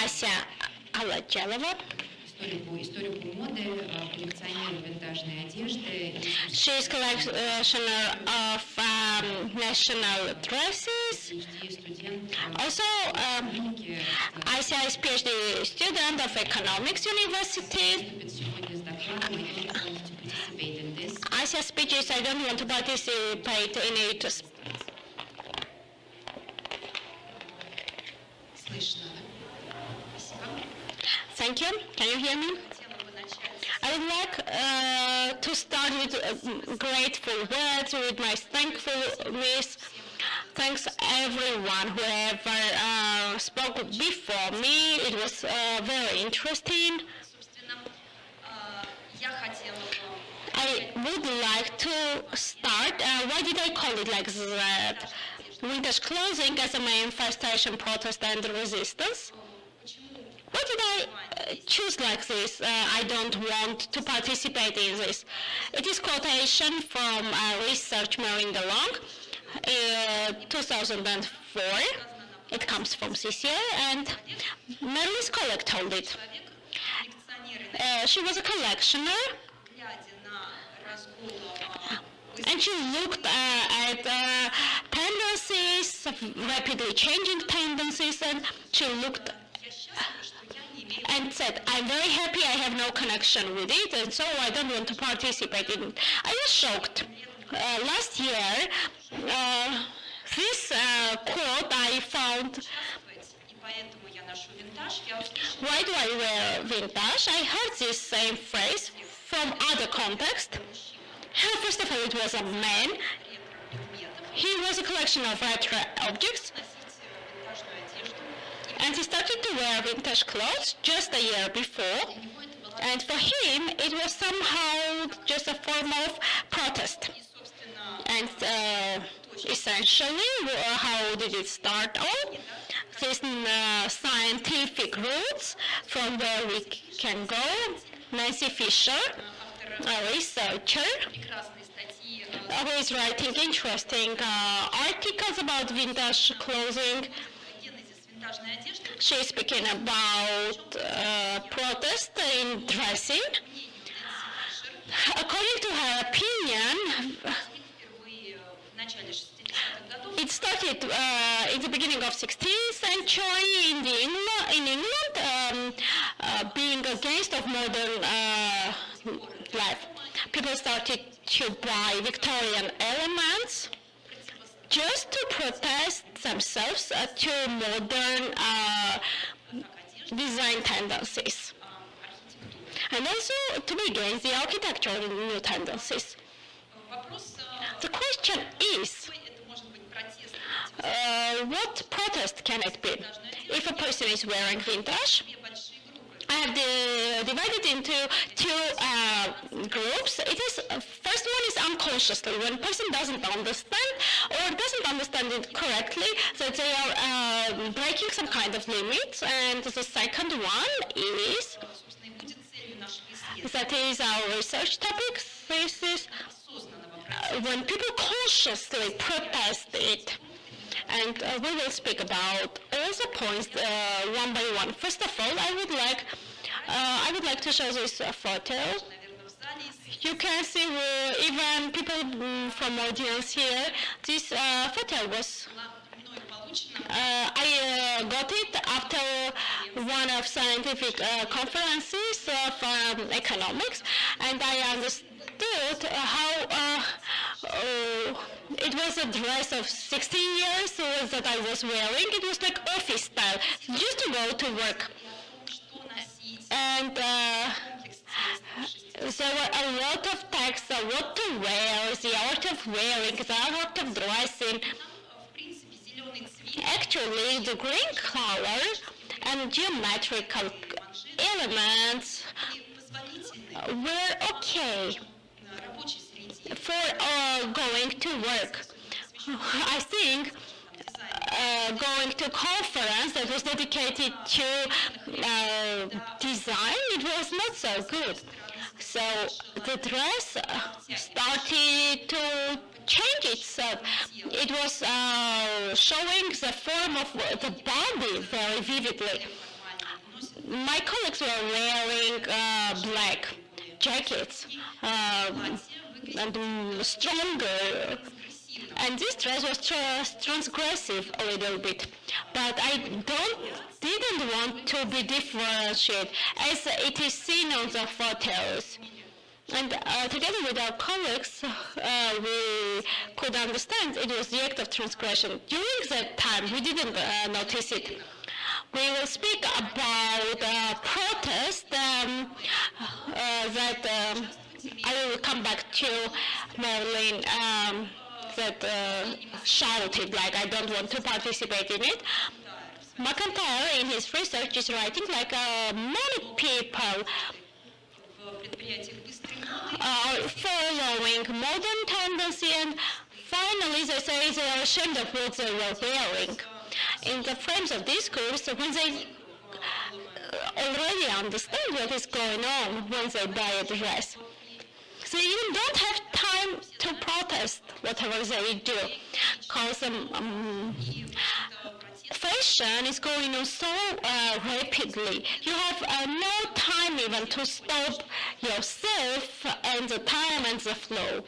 Asya Aladjalova. She is collectioner of national dresses. Also, Asya is PhD student of Economics University. Asya's speeches, I don't want to participate in it. Thank you. Can you hear me? I would like to start with grateful words, with my thankfulness. Thanks everyone who ever spoke before me. It was very interesting. I would like to start. Why did I call it like that? Winter's closing as a manifestation, protest and resistance. Why did I choose like this? I don't want to participate in this. It is quotation from research Mering along, 2004. It comes from CCA, and Mary's colleague told it. She was a collectioner, and she looked at tendencies, rapidly changing tendencies, and she looked and said, I'm very happy I have no connection with it, and so I don't want to participate in it. I was shocked. Last year, this quote I found, why do I wear vintage? I heard this same phrase from other context. First of all, it was a man. He was a collection of retro objects. And he started to wear vintage clothes just a year before. And for him, it was somehow just a form of protest. And essentially, how did it start all? These scientific roots from where we can go. Nancy Fisher, a researcher, who is writing interesting articles about vintage clothing. She is speaking about protest in dressing. According to her opinion, it started in the beginning of 16th century in England, being against of modern life. People started to buy Victorian elements just to protest themselves to modern design tendencies. And also to be against the architectural new tendencies. The question is, what protest can it be? If a person is wearing vintage, I have divided into two groups. It is first one is unconsciously, when a person doesn't understand or doesn't understand it correctly, that they are breaking some kind of limits. And the second one is, that is our research topic. This is when people consciously protest it. And we will speak about all the points one by one. First of all, I would like to show this photo. You can see even people from audience here. This photo was I got it after one of scientific conferences of economics, and I understood how it was a dress of 16 years that I was wearing. It was like office style, just to go to work. And there were a lot of texts on what to wear, the art of wearing, the art of dressing. Actually, the green color and geometrical elements were okay for going to work. I think going to conference that was dedicated to design, it was not so good. So the dress started to change itself. It was showing the form of the body very vividly. My colleagues were wearing black jackets and stronger, and this dress was transgressive a little bit. But I didn't want to be differentiated as it is seen on the photos. And together with our colleagues, we could understand it was the act of transgression. During that time, we didn't notice it. We will speak about protest that I will come back to Merlin that shouted like I don't want to participate in it. McIntyre in his research is writing like many people are following modern tendency, and finally they say they are ashamed of what they were wearing. In the frames of discourse, when they already understand what is going on when they buy a dress, they even don't have time to protest whatever they do, because fashion is going on so rapidly. You have no time even to stop yourself and the time and the flow.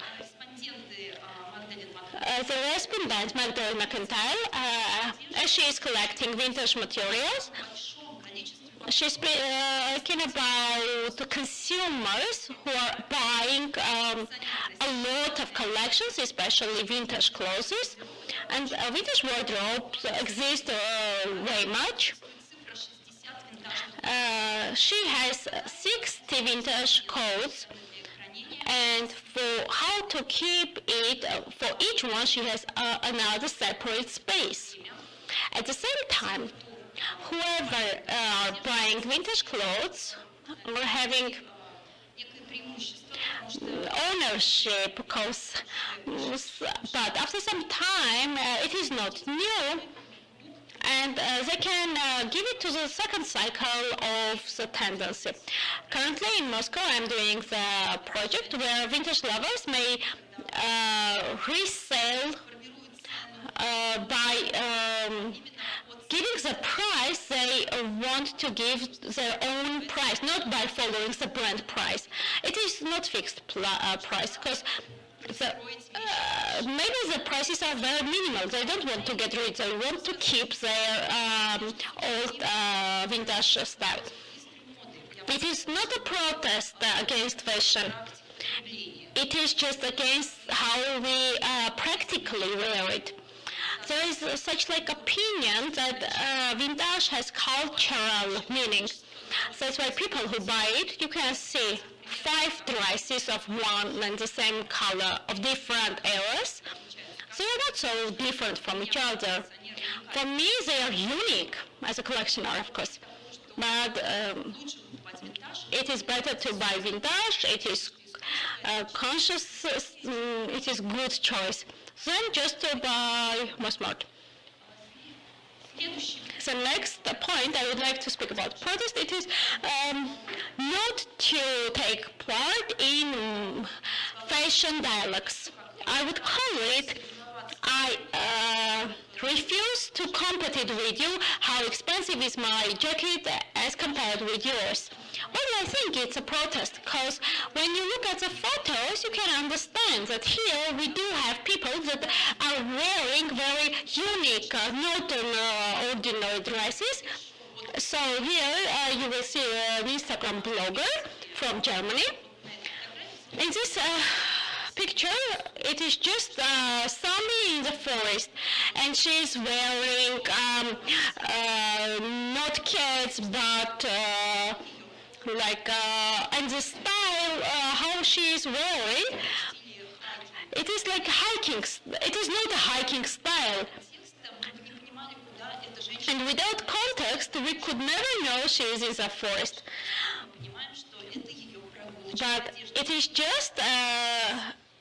The respondent, Magdalene McIntyre, as she is collecting vintage materials, she's speaking about consumers who are buying a lot of collections, especially vintage clothes, and vintage wardrobes exist very much. She has 60 vintage coats, and for how to keep it, for each one she has another separate space. At the same time, whoever are buying vintage clothes or having ownership, but after some time it is not new, and they can give it to the second cycle of the tendency. Currently in Moscow I'm doing the project where vintage lovers may resell by giving the price they want to give their own price, not by following the brand price. It is not fixed price, because maybe the prices are very minimal. They don't want to get rid. They want to keep their old vintage style. It is not a protest against fashion. It is just against how we practically wear it. There is such like opinion that vintage has cultural meaning. That's why people who buy it, you can see 5 dresses of one and the same color of different eras. They are not so different from each other. For me, they are unique as a collectioner, of course. But it is better to buy vintage. It is conscious. It is good choice than just to buy mass mart. The next point I would like to speak about protest. It is not to take part in fashion dialogues. I would call it, I refuse to compete with you how expensive is my jacket as compared with yours. Well, I think it's a protest, because when you look at the photos, you can understand that here we do have people that are wearing very unique, not ordinary dresses. So here you will see an Instagram blogger from Germany. In this picture, it is just Sami in the forest, and she's wearing not cats, but and the style how she is wearing, it is like hiking. It is not a hiking style. And without context, we could never know she is in the forest. But it is just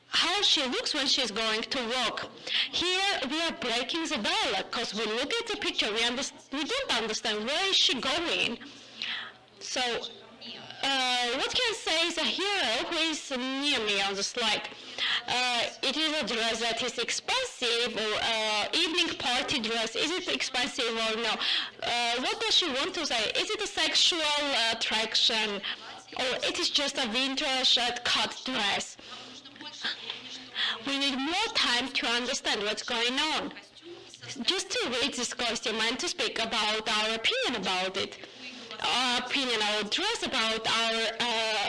how she looks when she's going to walk. Here we are breaking the dialogue, because we look at the picture, we don't understand where is she going. So what what can I say is a hero who is near me on the slide. It is a dress that is expensive, or evening party dress. Is it expensive or no? What does she want to say? Is it a sexual attraction, or it is just a vintage cut dress? We need more time to understand what's going on, just to read this costume and to speak about our opinion about it. Our opinion, our dress, about our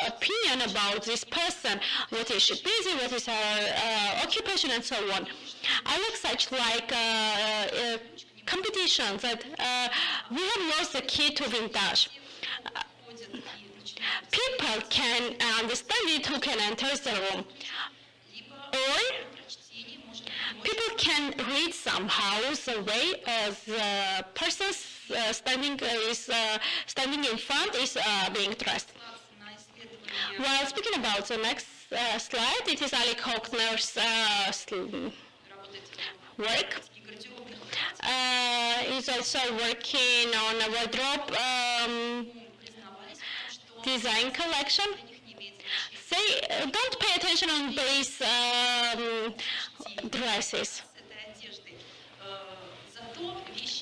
opinion about this person, what is she busy, what is her occupation, and so on. I look such like competitions that we have lost the key to vintage. People can understand it who can enter the room, or people can read somehow the way the person standing in front is being dressed. While speaking about the next slide, it is Alec Hockner's work. He's also working on a wardrobe design collection. Don't pay attention on these dresses.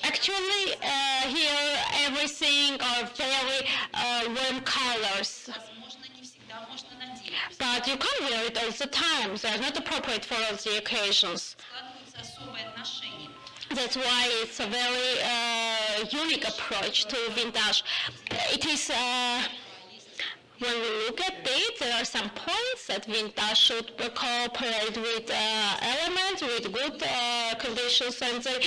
Actually, here everything are very warm colors. But you can't wear it all the time. They're not appropriate for all the occasions. That's why it's a very unique approach to vintage. It is, when we look at it, there are some points that vintage should cooperate with elements, with good conditions, and they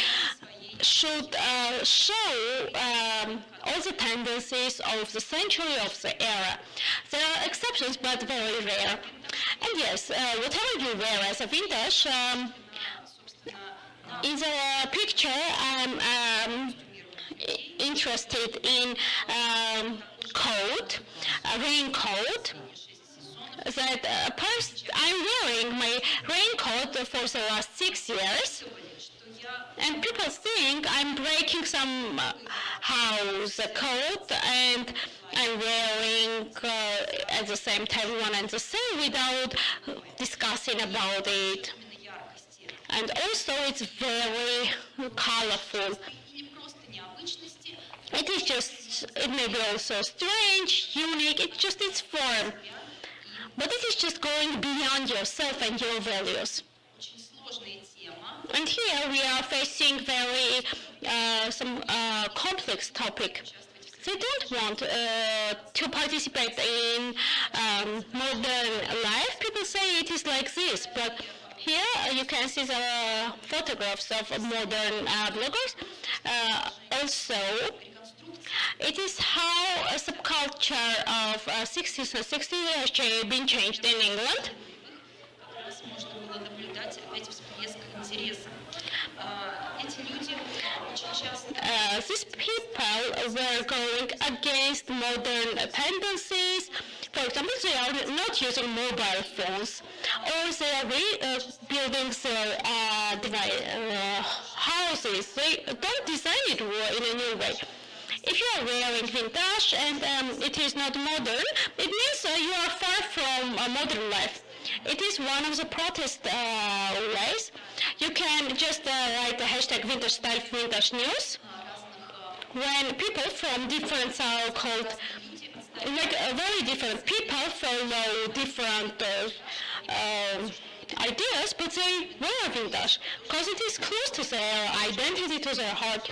should show all the tendencies of the century, of the era. There are exceptions, but very rare. And yes, whatever you wear as a vintage, in the picture I'm interested in coat, a raincoat. That I'm wearing my raincoat for the last 6 years. And people think I'm breaking some house coat, and I'm wearing at the same time one and the same without discussing about it. And also it's very colorful. It is just, it may be also strange, unique, it's just its form. But it is just going beyond yourself and your values. And here we are facing very some complex topic. They don't want to participate in modern life. People say it is like this, but here you can see the photographs of modern bloggers. Also, it is how a subculture of 60s and 60s has been changed in England. These people were going against modern tendencies. For example, they are not using mobile phones, or they are building their houses. They don't design it in a new way. If you are wearing vintage and it is not modern, it means you are far from a modern life. It is one of the protest ways. You can just write the hashtag vintage style vintage news. When people from different so-called, like very different people follow different ideas, but they wear vintage because it is close to their identity, to their heart.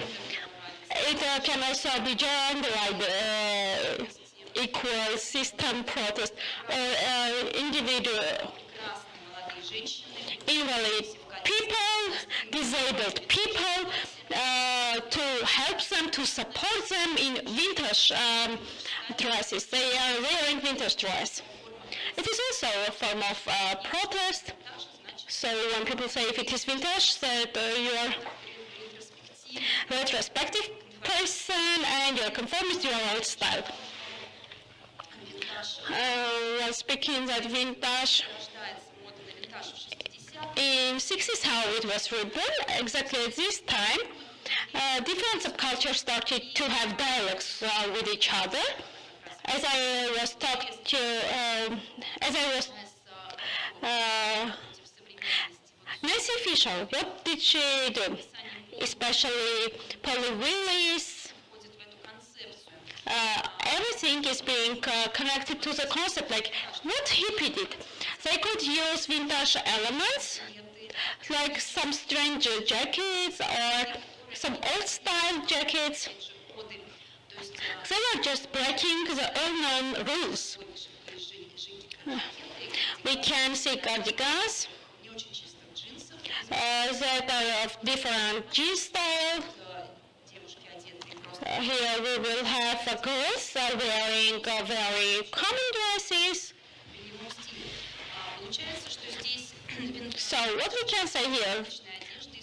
It can also be joined like equal system protest or individual, invalid people, disabled people, to help them, to support them in vintage dresses. They are wearing vintage dress. It is also a form of protest. So when people say if it is vintage, that you are retrospective person and you're conformist to your old style. While speaking that vintage, in 60s how it was reborn, exactly at this time, different subcultures started to have dialogues with each other, as I was talked to, as I was Nancy Fisher, what did she do? Especially Polly Willis. Everything is being connected to the concept, like what hippie did. They could use vintage elements, like some strange jackets or some old-style jackets. They were just breaking the all-known rules. We can see cardigans that are of different jean style. Here we will have girls wearing very common dresses. So what we can say here,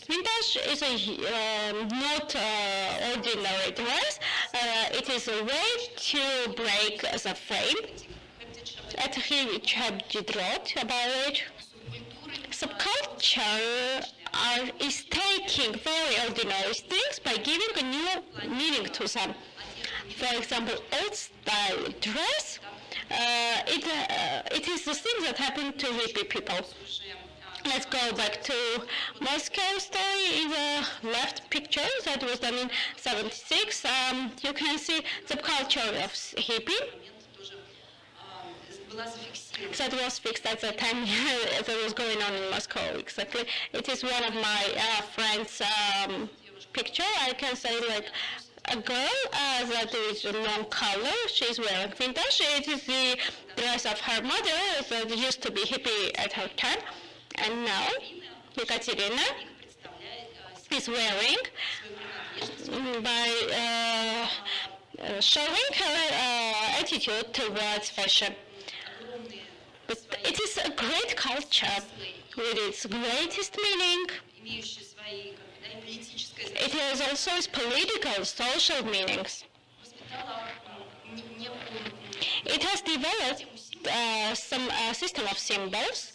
vintage is not ordinary dress. It is a way to break the frame. At here we have wrote about it. Subculture is taking very ordinary things by giving a new meaning to them. For example, old-style dress, it is the thing that happened to hippie people. Let's go back to Moscow story in the left picture that was done in 76. You can see the culture of hippie that was fixed at the time that was going on in Moscow exactly. It is one of my friends' picture. I can say like a girl that is long color. She's wearing vintage. It is the dress of her mother that used to be hippie at her time. And now, Ekaterina is wearing by showing her attitude towards fashion. But it is a great culture with its greatest meaning. It has also its political, social meanings. It has developed some system of symbols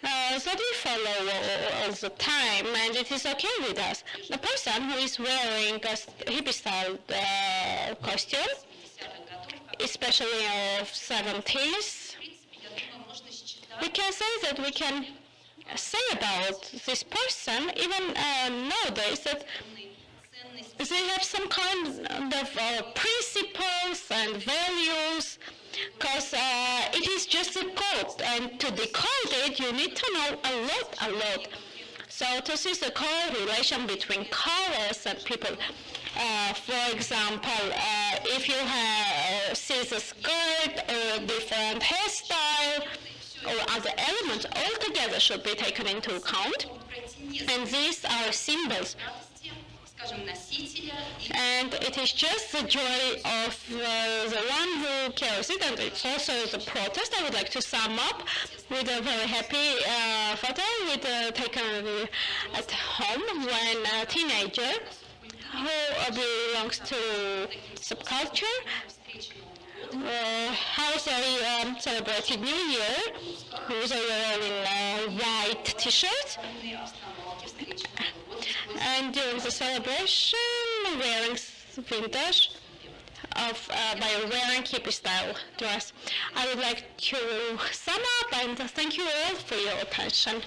that we follow all the time, and it is okay with us. The person who is wearing a hippie-style costume, especially of 70s, we can say that we can say about this person, even nowadays, that they have some kind of principles and values, because it is just a code, and to decode it, you need to know a lot. So to see the correlation between colors and people, for example, if you see the skirt or different hairstyle or other elements, all together should be taken into account, and these are symbols. And it is just the joy of the one who carries it, and it's also the protest. I would like to sum up with a very happy photo taken at home when a teenager who belongs to subculture, how they celebrated New Year, who they were wearing white t-shirts. And during the celebration, wearing vintage by wearing hippie-style dress. I would like to sum up and thank you all for your attention.